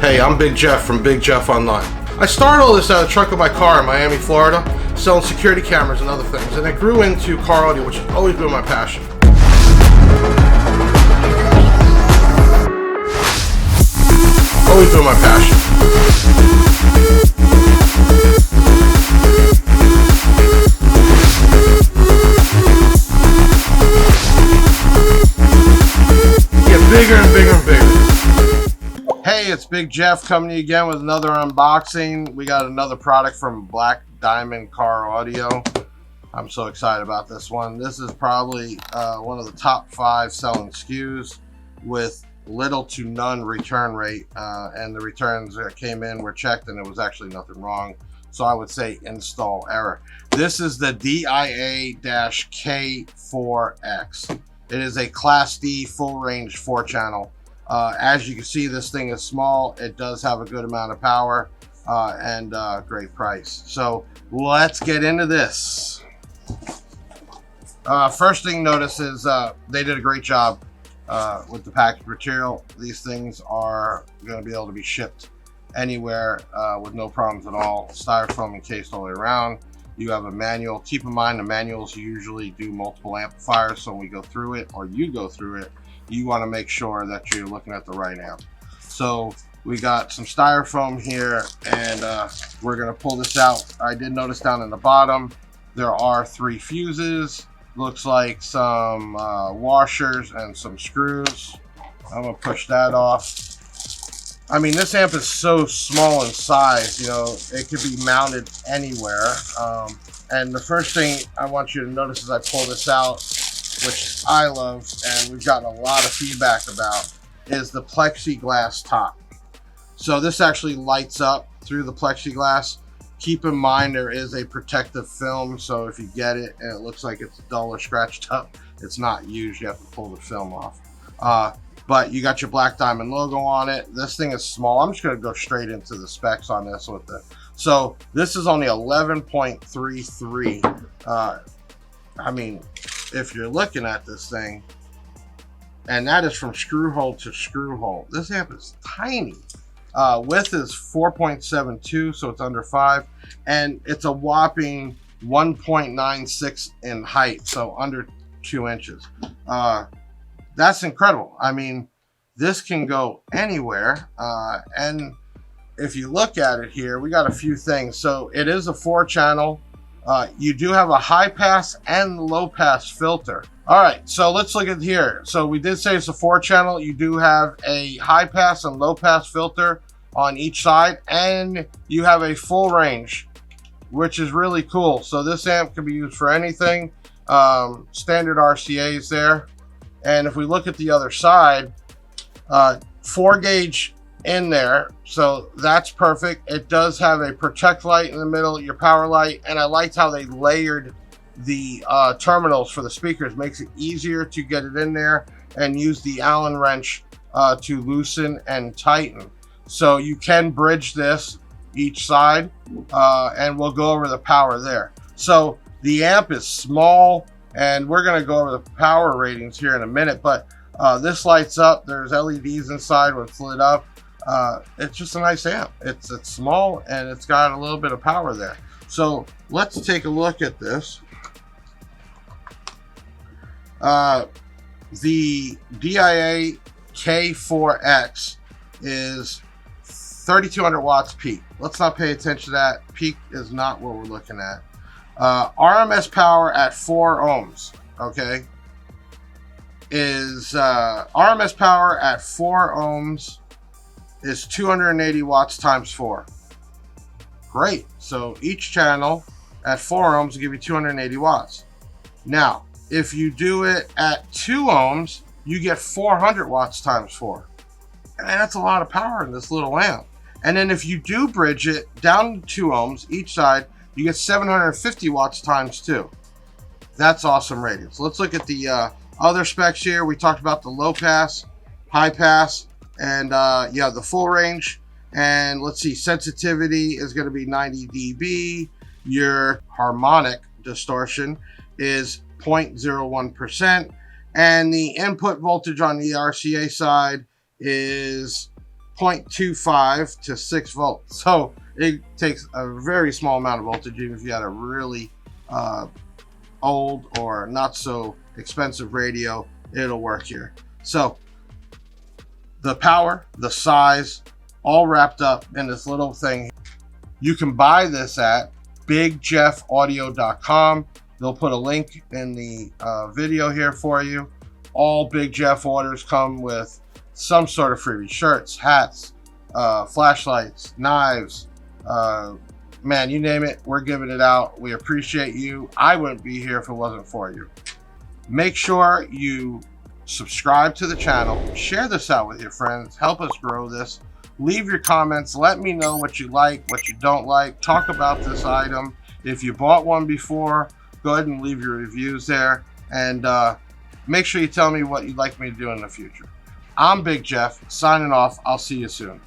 Hey, I'm Big Jeff from Big Jeff Online. I started all this out of the trunk of my car in Miami, Florida, selling security cameras and other things, and it grew into car audio, which has always been my passion. Always been my passion. Get bigger and bigger and bigger. Hey, it's Big Jeff coming to you again with another unboxing. We got another product from Black Diamond Car Audio. I'm so excited about this one. This is probably one of the top 5 selling SKUs with little to none return rate, and the returns that came in were checked and there was actually nothing wrong. So I would say install error. This is the DIA-K4X. It is a Class D full range 4-channel. As you can see, this thing is small. It does have a good amount of power and great price. So let's get into this. First thing notice is they did a great job with the package material. These things are going to be able to be shipped anywhere with no problems at all. Styrofoam encased all the way around. You have a manual. Keep in mind the manuals usually do multiple amplifiers, so when we go through it, or you go through it, you want to make sure that you're looking at the right amp. So we got some styrofoam here, and we're going to pull this out. I did notice down in the bottom there are 3 fuses. Looks like some washers and some screws. I'm going to push that off. I mean, this amp is so small in size, you know, it could be mounted anywhere. And the first thing I want you to notice as I pull this out, which I love and we've gotten a lot of feedback about, is the plexiglass top. So this actually lights up through the plexiglass. Keep in mind there is a protective film, so if you get it and it looks like it's dull or scratched up, it's not used. You have to pull the film off. But you got your Black Diamond logo on it. This thing is small. I'm just going to go straight into the specs on this with the. So this is only 11.33. I mean, if you're looking at this thing, and that is from screw hole to screw hole. This amp is tiny. Width is 4.72, so it's under 5, and it's a whopping 1.96 in height, so under 2 inches. That's incredible. I mean, this can go anywhere, and if you look at it here, we got a few things. So it is a 4-channel. You do have a high pass and low pass filter. All right, so let's look at here. So we did say it's a 4-channel. You do have a high pass and low pass filter on each side, and you have a full range, which is really cool. So this amp can be used for anything. Standard RCA's there. And if we look at the other side, 4 gauge in there, so that's perfect. It does have a protect light in the middle, your power light, and I liked how they layered the terminals for the speakers. Makes it easier to get it in there and use the Allen wrench to loosen and tighten. So you can bridge this each side, and we'll go over the power there. So the amp is small, and we're going to go over the power ratings here in a minute, but this lights up. There's LEDs inside when it's lit up. It's just a nice amp. It's small and it's got a little bit of power there. So let's take a look at this. The DIA-K4X is 3,200 watts peak. Let's not pay attention to that. Peak is not what we're looking at. RMS power at 4 ohms, okay, is RMS power at 4 ohms is 280 watts times 4. Great. So each channel at 4 ohms will give you 280 watts. Now, if you do it at 2 ohms, you get 400 watts times 4. And that's a lot of power in this little amp. And then if you do bridge it down to 2 ohms each side, you get 750 watts times 2. That's awesome rating. So let's look at the other specs here. We talked about the low pass, high pass, and yeah, the full range. And let's see, sensitivity is going to be 90 dB. Your harmonic distortion is 0.01%. And the input voltage on the RCA side is 0.25 to 6 volts. So it takes a very small amount of voltage, even if you had a really old or not so expensive radio, it'll work here. So the power, the size, all wrapped up in this little thing. You can buy this at bigjeffaudio.com. They'll put a link in the video here for you. All Big Jeff orders come with some sort of freebie: shirts, hats, flashlights, knives, man, you name it, we're giving it out. We appreciate you. I wouldn't be here if it wasn't for you. Make sure you subscribe to the channel, share this out with your friends, help us grow this. Leave your comments, let me know what you like, what you don't like, talk about this item. If you bought one before, go ahead and leave your reviews there, and make sure you tell me what you'd like me to do in the future. I'm Big Jeff, signing off. I'll see you soon.